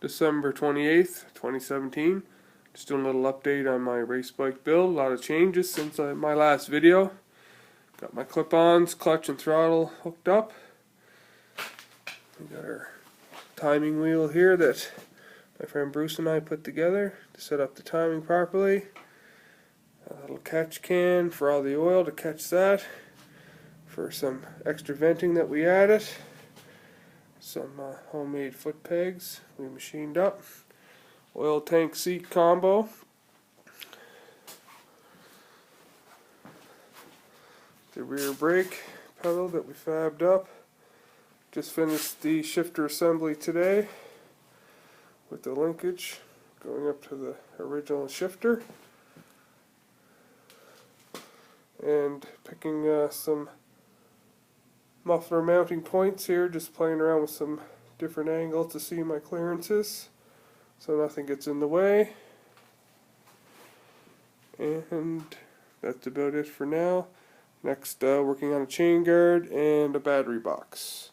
December 28th, 2017. Just doing a little update on my race bike build. A lot of changes since my last video. Got my clip-ons, clutch and throttle hooked up. We got our timing wheel here that my friend Bruce and I put together to set up the timing properly. A little catch can for all the oil to catch that. For some extra venting that we added. Some homemade foot pegs we machined up. Oil tank seat combo. The rear brake pedal that we fabbed up. Just finished the shifter assembly today with the linkage going up to the original shifter. And picking some muffler mounting points here, just playing around with some different angles to see my clearances so nothing gets in the way. And that's about it for now. Next, working on a chain guard and a battery box.